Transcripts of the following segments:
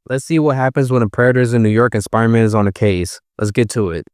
Let's see what happens when a predator is in New York and Spider-Man is on the case. Let's get to it.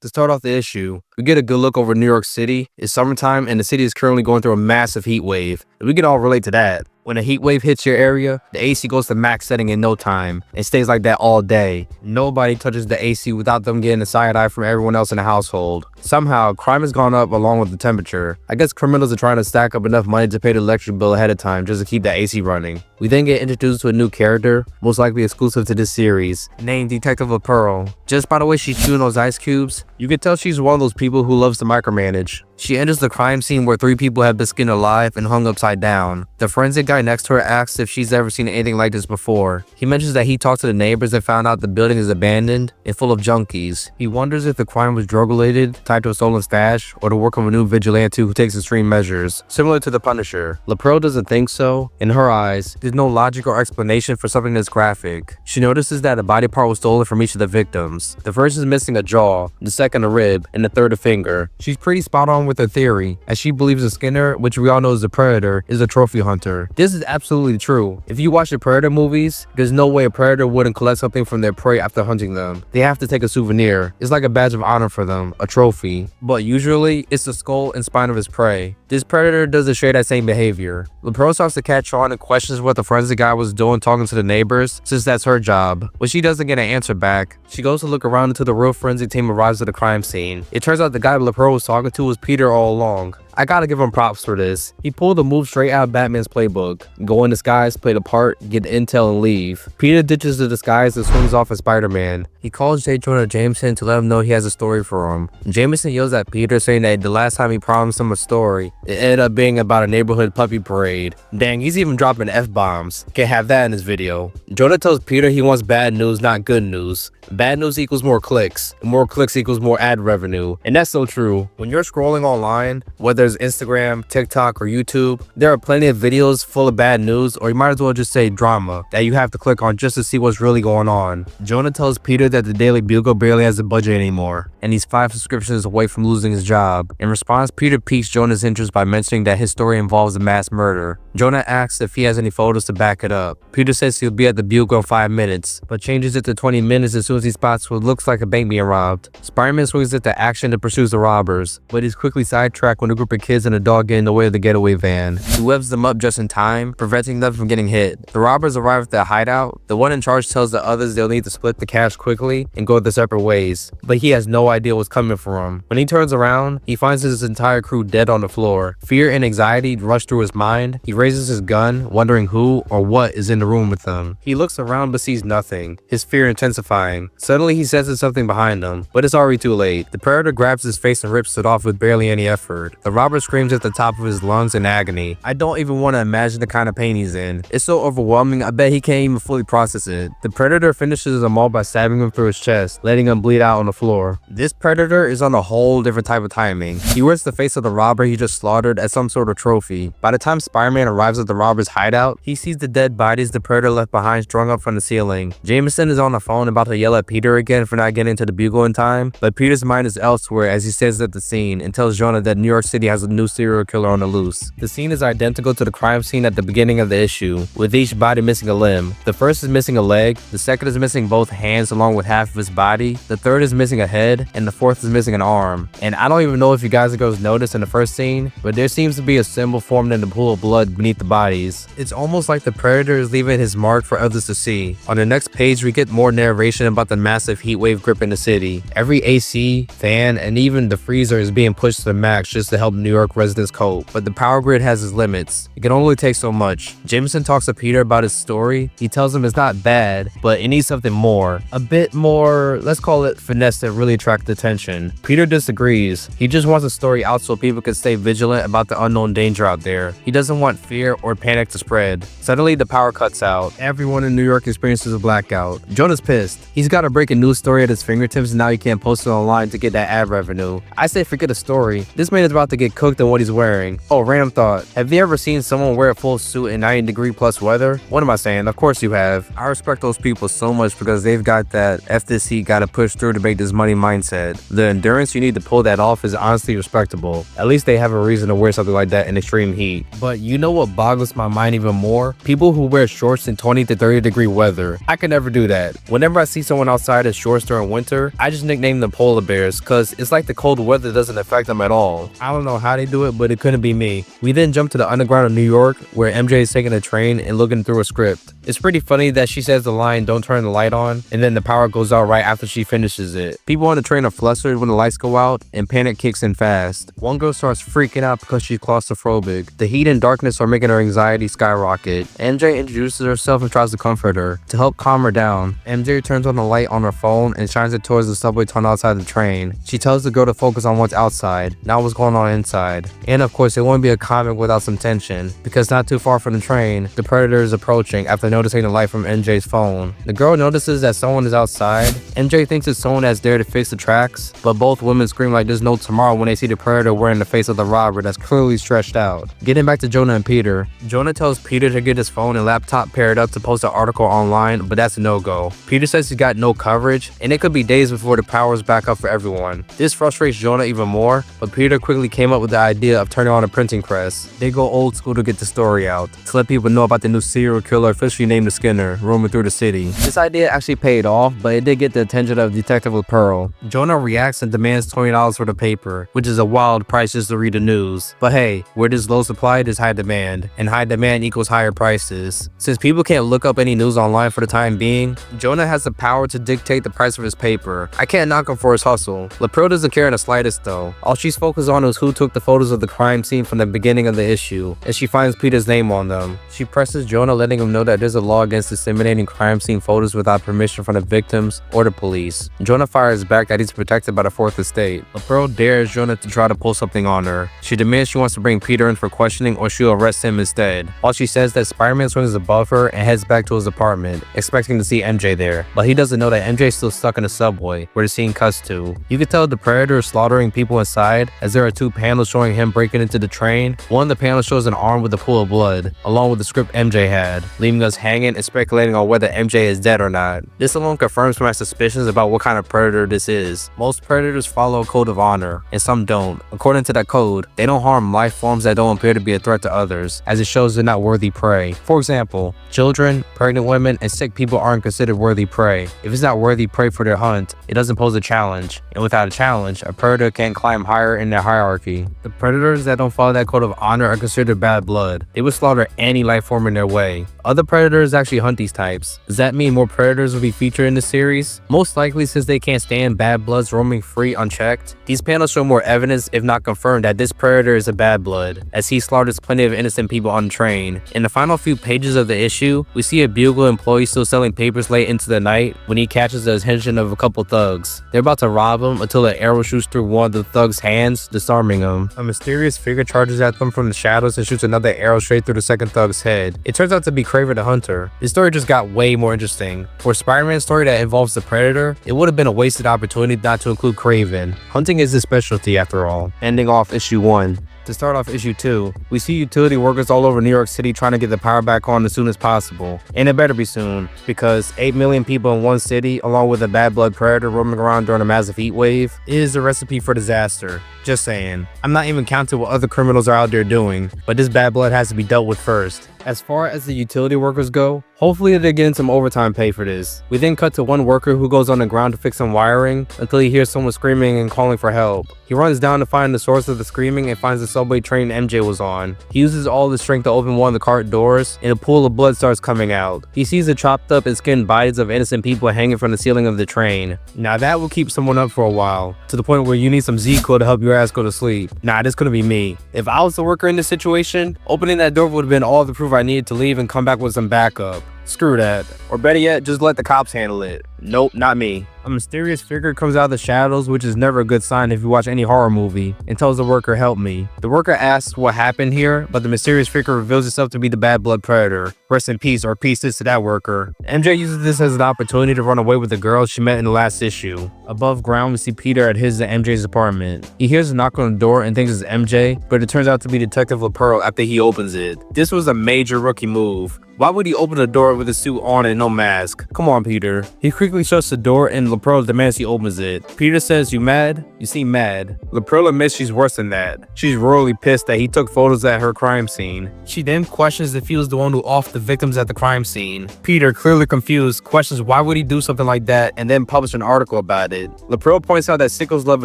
To start off the issue, we get a good look over New York City. It's summertime and the city is currently going through a massive heat wave. We can all relate to that. When a heat wave hits your area, the AC goes to max setting in no time. It stays like that all day. Nobody touches the AC without them getting a side eye from everyone else in the household. Somehow, crime has gone up along with the temperature. I guess criminals are trying to stack up enough money to pay the electric bill ahead of time just to keep the AC running. We then get introduced to a new character, most likely exclusive to this series, named Detective Pearl. Just by the way she's chewing those ice cubes, you can tell she's one of those people who loves to micromanage. She enters the crime scene where 3 people have been skinned alive and hung upside down. The forensic guy next to her asks if she's ever seen anything like this before. He mentions that he talked to the neighbors and found out the building is abandoned and full of junkies. He wonders if the crime was drug-related, tied to a stolen stash, or the work of a new vigilante who takes extreme measures, similar to the Punisher. Pearl doesn't think so. In her eyes, there's no logic or explanation for something this graphic. She notices that a body part was stolen from each of the victims. The first is missing a jaw, the second a rib, and the third a finger. She's pretty spot on with her theory, as she believes the Skinner, which we all know is a predator, is a trophy hunter. This is absolutely true. If you watch the Predator movies, there's no way a predator wouldn't collect something from their prey after hunting them. They have to take a souvenir. It's like a badge of honor for them, a trophy. But usually, it's the skull and spine of his prey. This predator doesn't share that same behavior. Pearl starts to catch on and questions what the forensic guy was doing talking to the neighbors, since that's her job. But she doesn't get an answer back. She goes to look around until the real forensic team arrives at the crime scene. It turns out the guy Pearl was talking to was Peter all along. I gotta give him props for this. He pulled a move straight out of Batman's playbook. Go in disguise, play the part, get intel, and leave. Peter ditches the disguise and swings off as Spider-Man. He calls J. Jonah Jameson to let him know he has a story for him. Jameson yells at Peter, saying that the last time he promised him a story, it ended up being about a neighborhood puppy parade. Dang, he's even dropping F-bombs. Can't have that in his video. Jonah tells Peter he wants bad news, not good news. Bad news equals more clicks, and more clicks equals more ad revenue. And that's so true. When you're scrolling online, whether it's Instagram, TikTok, or YouTube, there are plenty of videos full of bad news, or you might as well just say drama, that you have to click on just to see what's really going on. Jonah tells Peter that the Daily Bugle barely has a budget anymore, and he's 5 subscriptions away from losing his job. In response, Peter piques Jonah's interest by mentioning that his story involves a mass murder. Jonah asks if he has any photos to back it up. Peter says he'll be at the Bugle in 5 minutes, but changes it to 20 minutes as soon as he spots what looks like a bank being robbed. Spider-Man swings into action and pursues the robbers, but he's quickly sidetracked when a group of kids and a dog get in the way of the getaway van. He webs them up just in time, preventing them from getting hit. The robbers arrive at their hideout. The one in charge tells the others they'll need to split the cash quickly and go their separate ways, but he has no idea what's coming for him. When he turns around, he finds his entire crew dead on the floor. Fear and anxiety rush through his mind. He raises his gun, wondering who or what is in the room with them. He looks around but sees nothing, his fear intensifying. Suddenly he senses something behind him, but it's already too late. The predator grabs his face and rips it off with barely any effort. The robber screams at the top of his lungs in agony. I don't even want to imagine the kind of pain he's in. It's so overwhelming, I bet he can't even fully process it. The predator finishes him all by stabbing him through his chest, letting him bleed out on the floor. This predator is on a whole different type of timing. He wears the face of the robber he just slaughtered as some sort of trophy. By the time Spider-Man arrives at the robber's hideout, he sees the dead bodies the predator left behind strung up from the ceiling. Jameson is on the phone about to yell at Peter again for not getting to the Bugle in time, but Peter's mind is elsewhere as he stares at the scene and tells Jonah that New York City has a new serial killer on the loose. The scene is identical to the crime scene at the beginning of the issue, with each body missing a limb. The first is missing a leg, the second is missing both hands along with half of his body, the third is missing a head, and the fourth is missing an arm. And I don't even know if you guys and girls noticed in the first scene, but there seems to be a symbol formed in the pool of blood beneath the bodies. It's almost like the predator is leaving his mark for others to see. On the next page, we get more narration about the massive heat wave gripping the city. Every AC, fan, and even the freezer is being pushed to the max just to help New York residents cope. But the power grid has its limits. It can only take so much. Jameson talks to Peter about his story. He tells him it's not bad, but it needs something more. A bit more, let's call it finesse that really attract attention. Peter disagrees. He just wants a story out so people can stay vigilant about the unknown danger out there. He doesn't want fear or panic to spread. Suddenly, the power cuts out. Everyone in New York experiences a blackout. Jonah's pissed. He's got to break a news story at his fingertips and now he can't post it online to get that ad revenue. I say forget a story. This man is about to get cooked in what he's wearing. Oh, random thought. Have you ever seen someone wear a full suit in 90-degree+ weather? What am I saying? Of course you have. I respect those people so much because they've got that F this heat, gotta push through to make this money mindset. The endurance you need to pull that off is honestly respectable. At least they have a reason to wear something like that in extreme heat. But you know what boggles my mind even more? People who wear shorts in 20 to 30-degree weather. I can never do that. Whenever I see someone outside in shorts during winter, I just nickname them polar bears cause it's like the cold weather doesn't affect them at all. I don't know how they do it, but it couldn't be me. We then jump to the underground of New York where MJ is taking a train and looking through a script. It's pretty funny that she says the line, "Don't turn the light on," and then the power goes out right after she finishes it. People on the train are flustered when the lights go out and panic kicks in fast. One girl starts freaking out because she's claustrophobic. The heat and darkness are making her anxiety skyrocket. MJ introduces herself and tries to comfort her. To help calm her down, MJ turns on the light on her phone and shines it towards the subway tunnel outside the train. She tells the girl to focus on what's outside, not what's going on inside. And of course, it won't be a comic without some tension, because not too far from the train, the predator is approaching after noticing the light from MJ's phone. The girl notices that someone is outside. MJ thinks it's someone that's there to fix the tracks, but both women scream like there's no tomorrow when they see the predator wearing the face of the robber that's clearly stretched out. Getting back to Jonah and Peter. Jonah tells Peter to get his phone and laptop paired up to post an article online, but that's a no-go. Peter says he's got no coverage, and it could be days before the power's back up for everyone. This frustrates Jonah even more, but Peter quickly came up with the idea of turning on a printing press. They go old school to get the story out, to let people know about the new serial killer officially named the Skinner, roaming through the city. This idea actually paid off, but it did get the attention of Detective with Pearl. Jonah reacts and demands $20 for the paper, which is a wild price just to read the news. But hey, where there's low supply, there's high demand, and high demand equals higher prices. Since people can't look up any news online for the time being, Jonah has the power to dictate the price of his paper. I can't knock him for his hustle. LaPearl doesn't care in the slightest though. All she's focused on is who took the photos of the crime scene from the beginning of the issue, and she finds Peter's name on them. She presses Jonah, letting him know that there's a law against disseminating crime scene photos without permission from the victims or the police. Jonah fires back that he's protected by the Fourth Estate. LaPearl dares Jonah to try to pull something on her. She demands she wants to bring Peter in for questioning or she'll arrest him instead. While she says that Spider-Man swings above her and heads back to his apartment, expecting to see MJ there. But he doesn't know that MJ's still stuck in the subway, where the scene cuts to. You can tell the predator is slaughtering people inside, as there are two panels showing him breaking into the train. One of the panels shows an arm with a pool of blood, along with the script MJ had, leaving us hanging and speculating on whether MJ is dead or not. This alone confirms my suspicions about what kind of predator this is. Most predators follow a code of honor, and some don't. According to that code, they don't harm life forms that don't appear to be a threat to others, as it shows they're not worthy prey. For example, children, pregnant women, and sick people aren't considered worthy prey. If it's not worthy prey for their hunt, it doesn't pose a challenge. And without a challenge, a predator can't climb higher in their hierarchy. The predators that don't follow that code of honor are considered bad blood. They would slaughter any life form in their way. Other predators actually hunt these types. Does that mean more predators will be featured in the series? Most likely, since they can't stand bad bloods roaming free unchecked. These panels show more evidence, if not confirmed, that this predator is a bad blood, as he slaughters plenty of innocent people on the train. In the final few pages of the issue, we see a Bugle employee still selling papers late into the night when he catches the attention of a couple thugs. They're about to rob him until an arrow shoots through one of the thugs' hands, disarming him. A mysterious figure charges at them from the shadows and shoots another arrow straight through the second thug's head. It turns out to be Kraven the Hunter. This story just got way more interesting. For a Spider-Man story that involves the Predator, it would have been a wasted opportunity not to include Kraven. Hunting is his specialty after all. Ending off issue 1. To start off issue 2, we see utility workers all over New York City trying to get the power back on as soon as possible. And it better be soon, because 8 million people in one city, along with a bad blood predator roaming around during a massive heat wave, is a recipe for disaster. Just saying. I'm not even counting what other criminals are out there doing, but this bad blood has to be dealt with first. As far as the utility workers go, hopefully they're getting some overtime pay for this. We then cut to one worker who goes on the ground to fix some wiring until he hears someone screaming and calling for help. He runs down to find the source of the screaming and finds the subway train MJ was on. He uses all his strength to open one of the cart doors and a pool of blood starts coming out. He sees the chopped up and skinned bodies of innocent people hanging from the ceiling of the train. Now that will keep someone up for a while, to the point where you need some Z-code to help your ass go to sleep. Nah, this couldn't be me. If I was the worker in this situation, opening that door would have been all the proof I needed to leave and come back with some backup. Screw that. Or better yet, just let the cops handle it. Nope, not me. A mysterious figure comes out of the shadows, which is never a good sign if you watch any horror movie, and tells the worker, "Help me." The worker asks what happened here, but the mysterious figure reveals itself to be the bad blood predator. Rest in peace, or pieces to that worker. MJ uses this as an opportunity to run away with the girl she met in the last issue. Above ground, we see Peter at his and MJ's apartment. He hears a knock on the door and thinks it's MJ, but it turns out to be Detective LaPearl after he opens it. This was a major rookie move. Why would he open the door with a suit on and no mask? Come on, Peter. He quickly shuts the door and LaPearl demands he opens it. Peter says, "You mad? You seem mad." LaPearl admits she's worse than that. She's royally pissed that he took photos at her crime scene. She then questions if he was the one who offed the victims at the crime scene. Peter, clearly confused, questions why would he do something like that and then publish an article about it. LaPearl points out that sickos love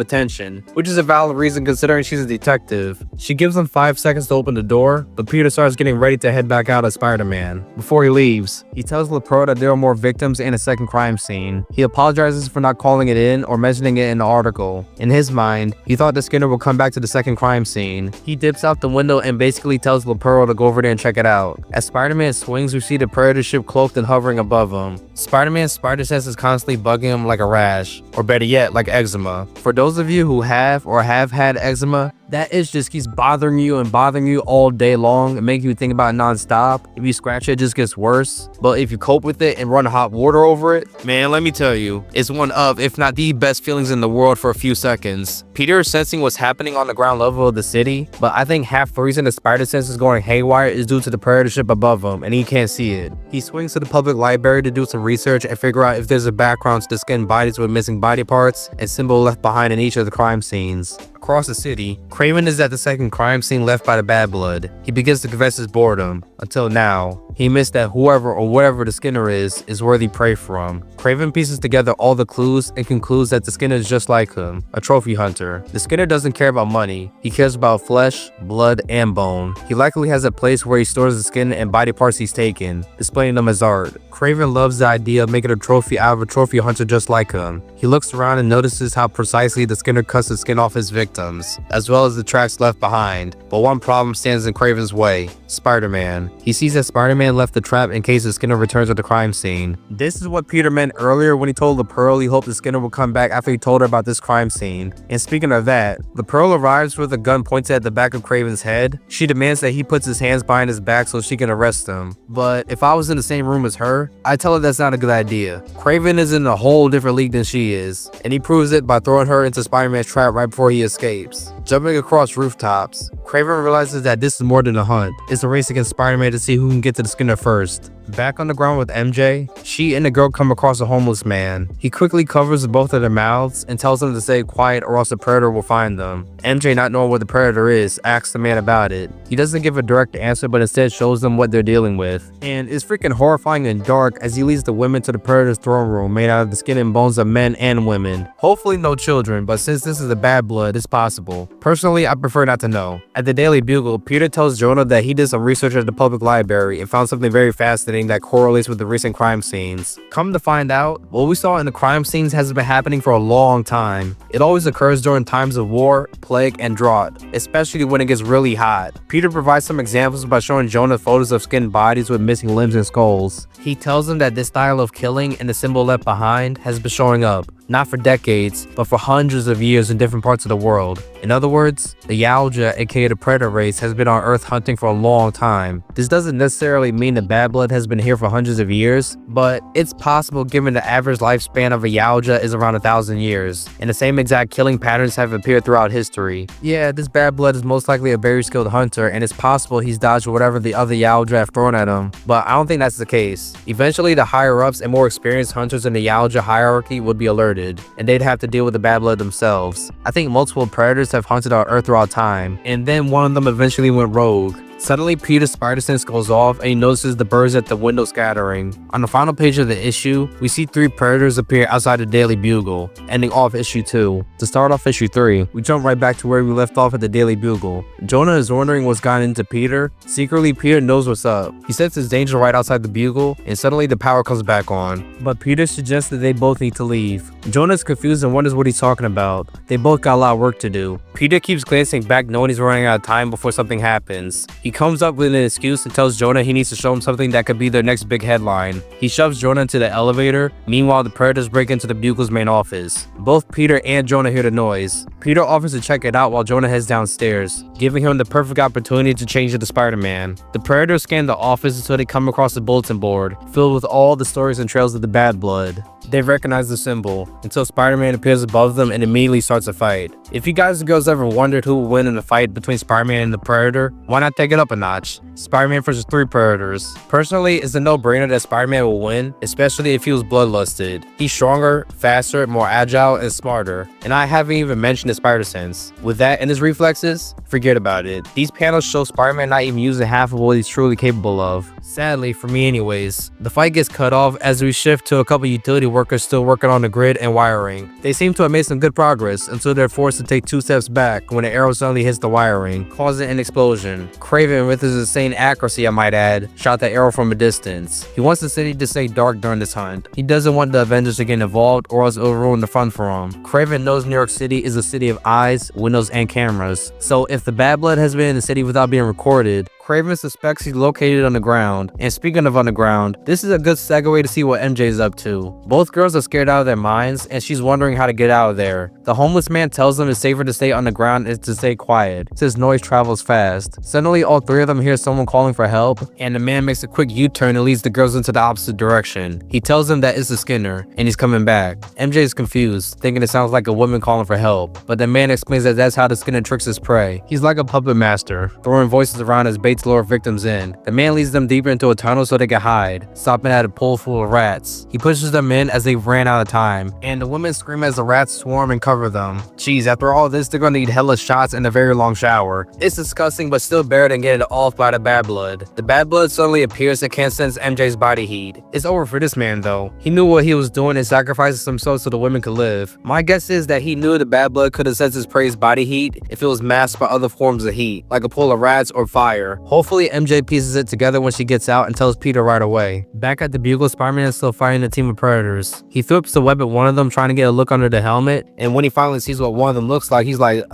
attention, which is a valid reason considering she's a detective. She gives him 5 seconds to open the door, but Peter starts getting ready to head back out as Spider-Man. Before he leaves, he tells LaPearl that there are more victims and a second crime scene. He apologizes for not calling it in or mentioning it in the article. In his mind, he thought the Skinner would come back to the second crime scene. He dips out the window and basically tells LaPearl to go over there and check it out. As Spider-Man swings, we see the Predator ship cloaked and hovering above him. Spider-Man's spider sense is constantly bugging him like a rash, or better yet, like eczema. For those of you who have or have had eczema, that itch just keeps bothering you and bothering you all day long and making you think about it non-stop. If you scratch it, it just gets worse. But if you cope with it and run hot water over it, man, let me tell you, it's one of, if not the best feelings in the world for a few seconds. Peter is sensing what's happening on the ground level of the city, but I think half the reason the spider sense is going haywire is due to the Predator ship above him, and he can't see it. He swings to the public library to do some research and figure out if there's a background to the skinned bodies with missing body parts and symbol left behind in each of the crime scenes. Across the city, Craven is at the second crime scene left by the bad blood. He begins to confess his boredom. Until now, he missed that whoever or whatever the Skinner is worthy prey from. Craven pieces together all the clues and concludes that the Skinner is just like him, a trophy hunter. The Skinner doesn't care about money. He cares about flesh, blood, and bone. He likely has a place where he stores the skin and body parts he's taken, displaying them as art. Craven loves the idea of making a trophy out of a trophy hunter just like him. He looks around and notices how precisely the Skinner cuts the skin off his victims, as well as the tracks left behind. But one problem stands in Craven's way: Spider-Man. He sees that Spider-Man left the trap in case the Skinner returns at the crime scene. This is what Peter meant earlier when he told LaPearl he hoped the Skinner would come back after he told her about this crime scene. And speaking of that, LaPearl arrives with a gun pointed at the back of Craven's head. She demands that he puts his hands behind his back so she can arrest him. But if I was in the same room as her, I'd tell her that's not a good idea. Craven is in a whole different league than she is, and he proves it by throwing her into Spider-Man's trap right before he escapes. Jumping across rooftops, Craven realizes that this is more than a hunt. It's a race against Spider-Man to see who can get to the Skinner first. Back on the ground with MJ, she and the girl come across a homeless man. He quickly covers both of their mouths and tells them to stay quiet or else the Predator will find them. MJ, not knowing what the Predator is, asks the man about it. He doesn't give a direct answer, but instead shows them what they're dealing with. And it's freaking horrifying and dark as he leads the women to the Predator's throne room made out of the skin and bones of men and women. Hopefully no children, but since this is a bad blood, it's possible. Personally, I prefer not to know. At the Daily Bugle, Peter tells Jonah that he did some research at the public library and found something very fascinating that correlates with the recent crime scenes. Come to find out, what we saw in the crime scenes has been happening for a long time. It always occurs during times of war, plague, and drought, especially when it gets really hot. Peter provides some examples by showing Jonah photos of skinned bodies with missing limbs and skulls. He tells him that this style of killing and the symbol left behind has been showing up, not for decades, but for hundreds of years in different parts of the world. In other words, the yautja, aka the predator race, has been on Earth hunting for a long time. This doesn't necessarily mean the bad blood has been here for hundreds of years, but it's possible given the average lifespan of a yautja is around 1,000 years, and the same exact killing patterns have appeared throughout history. Yeah, this bad blood is most likely a very skilled hunter, and it's possible he's dodged whatever the other yautja have thrown at him, but I don't think that's the case. Eventually, the higher-ups and more experienced hunters in the yautja hierarchy would be alerted, and they'd have to deal with the bad blood themselves. I think multiple predators have hunted our Earth throughout time, and then one of them eventually went rogue. Suddenly, Peter's spider sense goes off and he notices the birds at the window scattering. On the final page of the issue, we see 3 predators appear outside the Daily Bugle, ending off issue 2. To start off issue 3, we jump right back to where we left off at the Daily Bugle. Jonah is wondering what's gotten into Peter. Secretly, Peter knows what's up. He senses danger right outside the Bugle, and suddenly the power comes back on. But Peter suggests that they both need to leave. Jonah is confused and wonders what he's talking about. They both got a lot of work to do. Peter keeps glancing back knowing he's running out of time before something happens. He He comes up with an excuse and tells Jonah he needs to show him something that could be their next big headline. He shoves Jonah into the elevator. Meanwhile, the predators break into the Bugle's main office. Both Peter and Jonah hear the noise. Peter offers to check it out while Jonah heads downstairs, giving him the perfect opportunity to change into Spider-Man. The predators scan the office until they come across a bulletin board filled with all the stories and trails of the bad blood. They recognize the symbol until Spider-Man appears above them and immediately starts a fight. If you guys and girls ever wondered who would win in a fight between Spider-Man and the Predator, why not take it up a notch? Spider-Man versus 3 Predators. Personally, it's a no-brainer that Spider-Man will win, especially if he was bloodlusted. He's stronger, faster, more agile, and smarter. And I haven't even mentioned his spider sense. With that and his reflexes, forget about it. These panels show Spider-Man not even using half of what he's truly capable of. Sadly, for me anyways, the fight gets cut off as we shift to a couple utility workers still working on the grid and wiring. They seem to have made some good progress until they're forced to take 2 steps back when an arrow suddenly hits the wiring, causing an explosion. Craven, with his insane accuracy I might add, shot the arrow from a distance. He wants the city to stay dark during this hunt. He doesn't want the Avengers to get involved or else it'll ruin the fun for him. Craven knows New York City is a city of eyes, windows, and cameras. So if the bad blood has been in the city without being recorded, Craven suspects he's located underground. And speaking of underground, this is a good segue to see what MJ is up to. Both girls are scared out of their minds and she's wondering how to get out of there. The homeless man tells them it's safer to stay underground and to stay quiet, since noise travels fast. Suddenly all 3 of them hear someone calling for help, and the man makes a quick U-turn and leads the girls into the opposite direction. He tells them that it's the Skinner and he's coming back. MJ is confused, thinking it sounds like a woman calling for help, but the man explains that that's how the Skinner tricks his prey. He's like a puppet master, throwing voices around as bait to lure victims in. The man leads them deeper into a tunnel so they can hide, stopping at a pool full of rats. He pushes them in as they ran out of time, and the women scream as the rats swarm and cover them. Jeez, after all this, they're gonna need hella shots and a very long shower. It's disgusting, but still better than getting off by the bad blood. The bad blood suddenly appears and can't sense MJ's body heat. It's over for this man though. He knew what he was doing and sacrifices himself so the women could live. My guess is that he knew the bad blood could have sensed his prey's body heat if it was masked by other forms of heat, like a pool of rats or fire. Hopefully MJ pieces it together when she gets out and tells Peter right away. Back at the Bugle, Spider-Man is still fighting a team of predators. He throws the web at one of them, trying to get a look under the helmet, and when he finally sees what one of them looks like, he's like,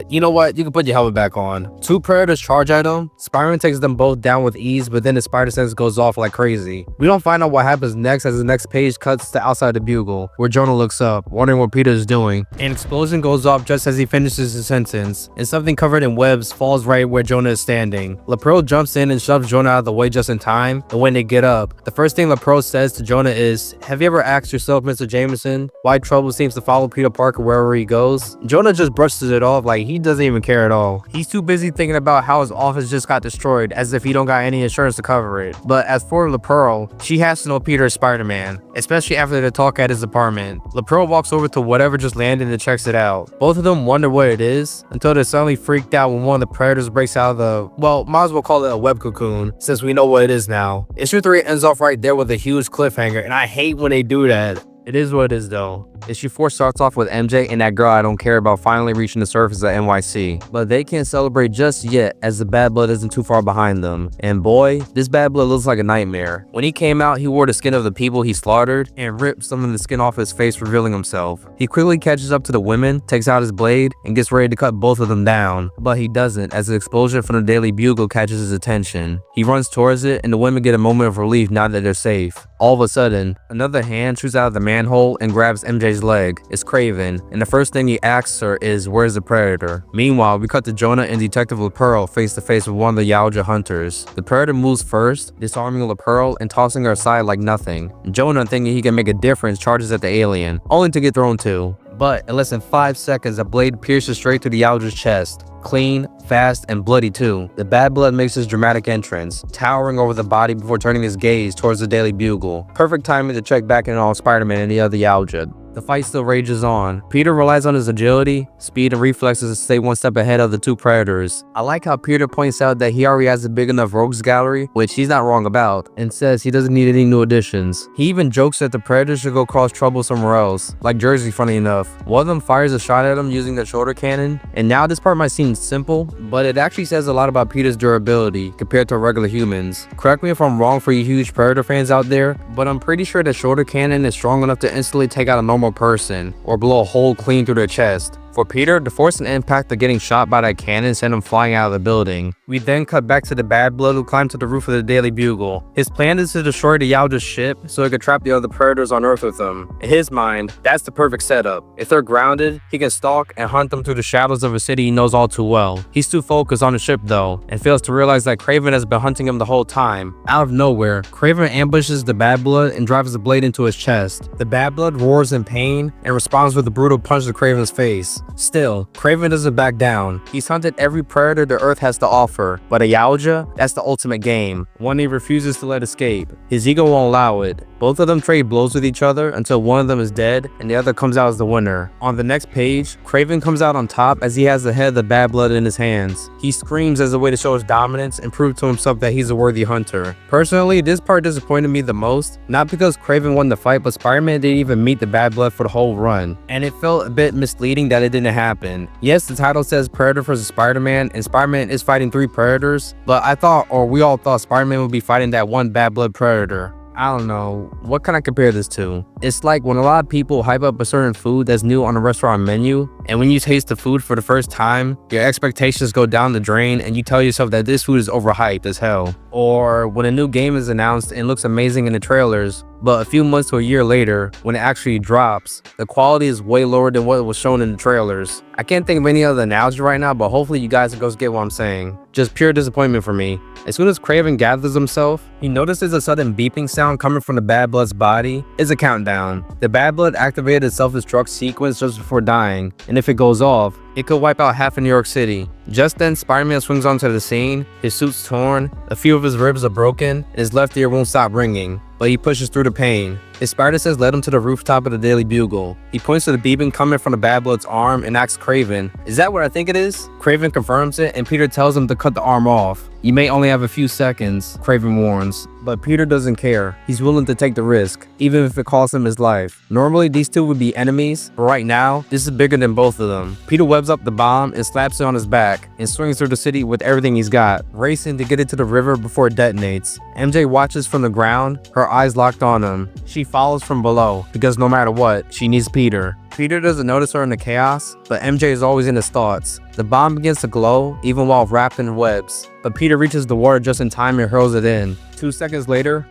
you know what, you can put your helmet back on. 2 predators charge at him. Spider-Man takes them both down with ease, but then the spider sense goes off like crazy. We don't find out what happens next as the next page cuts to outside the Bugle, where Jonah looks up, wondering what Peter is doing. An explosion goes off just as he finishes his sentence, and something covered in webs falls right where Jonah is standing. LaPearl jumps in and shoves Jonah out of the way just in time, and when they get up, the first thing LaPearl says to Jonah is, "Have you ever asked yourself, Mr. Jameson, why trouble seems to follow Peter Parker wherever he goes?" Jonah just brushes it off like he doesn't even care at all. He's too busy thinking about how his office just got destroyed, as if he don't got any insurance to cover it. But as for LaPearl, she has to know Peter is Spider-Man, especially after the talk at his apartment. LaPearl walks over to whatever just landed and checks it out. Both of them wonder what it is, until they're suddenly freaked out when one of the predators breaks out of the, well, might as well call it a web cocoon, since we know what it is now. Issue 3 ends off right there with a huge cliffhanger, and I hate when they do that. It is what it is though. Issue 4 starts off with MJ and that girl I don't care about finally reaching the surface of NYC. But they can't celebrate just yet as the bad blood isn't too far behind them. And boy, this bad blood looks like a nightmare. When he came out, he wore the skin of the people he slaughtered and ripped some of the skin off his face, revealing himself. He quickly catches up to the women, takes out his blade, and gets ready to cut both of them down. But he doesn't, as the explosion from the Daily Bugle catches his attention. He runs towards it and the women get a moment of relief now that they're safe. All of a sudden, another hand shoots out of the manhole and grabs MJ's leg. It's Craven, and the first thing he asks her is, "Where's the predator?" Meanwhile, we cut to Jonah and Detective LaPearl face to face with one of the yautja hunters. The predator moves first, disarming LaPearl and tossing her aside like nothing. Jonah, thinking he can make a difference, charges at the alien, only to get thrown too. But in less than 5 seconds, a blade pierces straight through the yautja's chest. Clean, fast, and bloody too. The bad blood makes his dramatic entrance, towering over the body before turning his gaze towards the Daily Bugle. Perfect timing to check back in on Spider-Man and the other yautja. The fight still rages on. Peter relies on his agility, speed, and reflexes to stay one step ahead of the 2 predators. I like how Peter points out that he already has a big enough rogues gallery, which he's not wrong about, and says he doesn't need any new additions. He even jokes that the predators should go cause trouble somewhere else, like Jersey funny enough. One of them fires a shot at him using a shoulder cannon, and now this part might seem simple, but it actually says a lot about Peter's durability compared to regular humans. Correct me if I'm wrong for you huge predator fans out there, but I'm pretty sure the shoulder cannon is strong enough to instantly take out a normal person or blow a hole clean through their chest. For Peter, the force and impact of getting shot by that cannon sent him flying out of the building. We then cut back to the Bad Blood who climbed to the roof of the Daily Bugle. His plan is to destroy the yautja's ship so he could trap the other predators on Earth with him. In his mind, that's the perfect setup. If they're grounded, he can stalk and hunt them through the shadows of a city he knows all too well. He's too focused on the ship though, and fails to realize that Kraven has been hunting him the whole time. Out of nowhere, Kraven ambushes the Bad Blood and drives the blade into his chest. The Bad Blood roars in pain and responds with a brutal punch to Kraven's face. Still, Kraven doesn't back down. He's hunted every predator the Earth has to offer, but a yautja, that's the ultimate game, one he refuses to let escape. His ego won't allow it. Both of them trade blows with each other until one of them is dead and the other comes out as the winner. On the next page, Kraven comes out on top as he has the head of the Bad Blood in his hands. He screams as a way to show his dominance and prove to himself that he's a worthy hunter. Personally, this part disappointed me the most, not because Kraven won the fight, but Spider-Man didn't even meet the Bad Blood for the whole run, and it felt a bit misleading that it didn't happen. Yes, the title says Predator vs. Spider-Man, and Spider-Man is fighting 3 predators, but I thought, or we all thought, Spider-Man would be fighting that one Bad Blood predator. I don't know, what can I compare this to? It's like when a lot of people hype up a certain food that's new on a restaurant menu, and when you taste the food for the first time, your expectations go down the drain and you tell yourself that this food is overhyped as hell. Or when a new game is announced and looks amazing in the trailers, but a few months to a year later, when it actually drops, the quality is way lower than what was shown in the trailers. I can't think of any other analogy right now, but hopefully you guys go get what I'm saying. Just pure disappointment for me. As soon as Kraven gathers himself, he notices a sudden beeping sound coming from the Bad Blood's body. It's a countdown. The Bad Blood activated a self-destruct sequence just before dying, and if it goes off, it could wipe out half of New York City. Just then, Spider-Man swings onto the scene. His suit's torn, a few of his ribs are broken, and his left ear won't stop ringing, but he pushes through the pain. His spider sense led him to the rooftop of the Daily Bugle. He points to the beeping coming from the Bad Blood's arm and asks Kraven, "Is that what I think it is?" Kraven confirms it, and Peter tells him to cut the arm off. "You may only have a few seconds," Kraven warns. But Peter doesn't care. He's willing to take the risk, even if it costs him his life. Normally, these two would be enemies, but right now, this is bigger than both of them. Peter webs up the bomb and slaps it on his back, and swings through the city with everything he's got, racing to get it to the river before it detonates. MJ watches from the ground, her eyes locked on him. She follows from below, because no matter what, she needs Peter. Peter doesn't notice her in the chaos, but MJ is always in his thoughts. The bomb begins to glow, even while wrapped in webs, but Peter reaches the water just in time and hurls it in. 2 seconds later,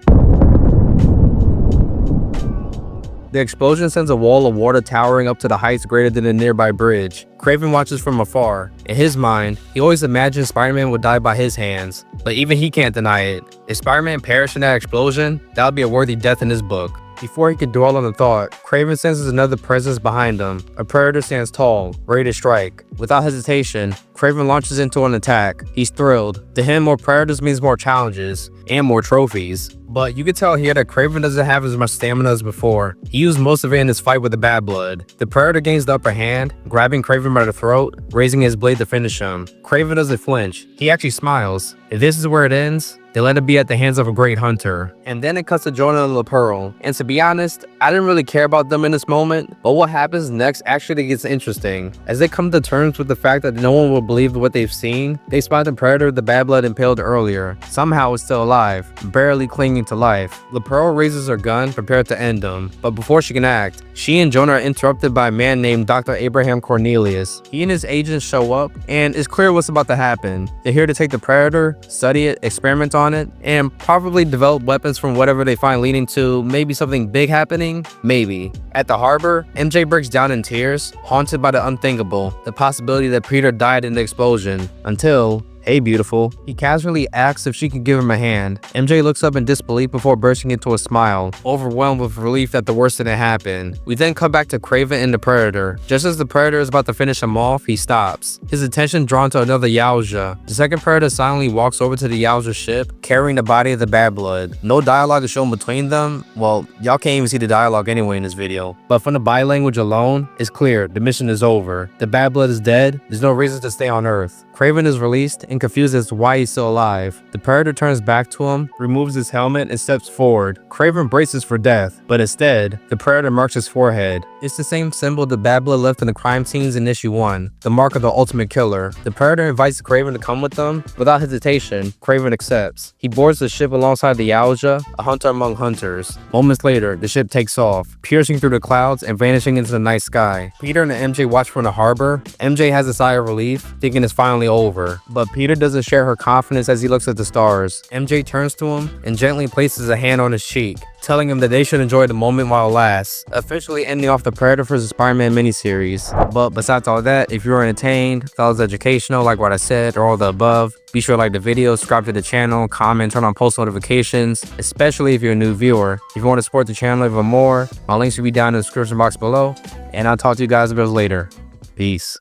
the explosion sends a wall of water towering up to the heights greater than a nearby bridge. Kraven watches from afar. In his mind, he always imagined Spider-Man would die by his hands, but even he can't deny it. If Spider-Man perished in that explosion, that would be a worthy death in his book. Before he could dwell on the thought, Kraven senses another presence behind him. A predator stands tall, ready to strike. Without hesitation, Kraven launches into an attack. He's thrilled. To him, more predators means more challenges and more trophies. But you can tell here that Kraven doesn't have as much stamina as before. He used most of it in his fight with the Bad Blood. The predator gains the upper hand, grabbing Kraven by the throat, raising his blade to finish him. Kraven doesn't flinch. He actually smiles. If this is where it ends, they let it be at the hands of a great hunter. And then it cuts to Jonah and LaPearl. And to be honest, I didn't really care about them in this moment, but what happens next actually gets interesting. As they come to terms with the fact that no one will believe what they've seen, they spot the predator the Bad Blood impaled earlier. Somehow it's still alive, barely clinging to life. LaPearl raises her gun, prepared to end him, but before she can act, she and Jonah are interrupted by a man named Dr. Abraham Cornelius. He and his agents show up, and it's clear what's about to happen. They're here to take the predator, study it, experiment on it, and probably develop weapons from whatever they find, leading to maybe something big happening. Maybe. At the harbor, MJ breaks down in tears, haunted by the unthinkable, the possibility that Peter died in the explosion, until, "Hey, beautiful." He casually asks if she can give him a hand. MJ looks up in disbelief before bursting into a smile, overwhelmed with relief that the worst didn't happen. We then come back to Kraven and the Predator. Just as the Predator is about to finish him off, he stops, his attention drawn to another yautja. The second Predator silently walks over to the yautja ship, carrying the body of the Bad Blood. No dialogue is shown between them. Well, y'all can't even see the dialogue anyway in this video. But from the body language alone, it's clear the mission is over. The Bad Blood is dead. There's no reason to stay on Earth. Kraven is released, and confused as to why he's still alive. The Predator turns back to him, removes his helmet, and steps forward. Kraven braces for death, but instead, the Predator marks his forehead. It's the same symbol the bad blood left in the crime scenes in issue 1, the mark of the ultimate killer. The Predator invites Kraven to come with them. Without hesitation, Kraven accepts. He boards the ship alongside the yautja, a hunter among hunters. Moments later, the ship takes off, piercing through the clouds and vanishing into the night sky. Peter and MJ watch from the harbor. MJ has a sigh of relief, thinking it's finally over. But Peter doesn't share her confidence as he looks at the stars. MJ turns to him and gently places a hand on his cheek, telling him that they should enjoy the moment while it lasts, officially ending off the Predator vs. Spider-Man miniseries. But besides all that, if you're entertained, thought it was educational like what I said or all the above, be sure to like the video, subscribe to the channel, comment, turn on post notifications, especially if you're a new viewer. If you want to support the channel even more, my links will be down in the description box below, and I'll talk to you guys a bit later. Peace.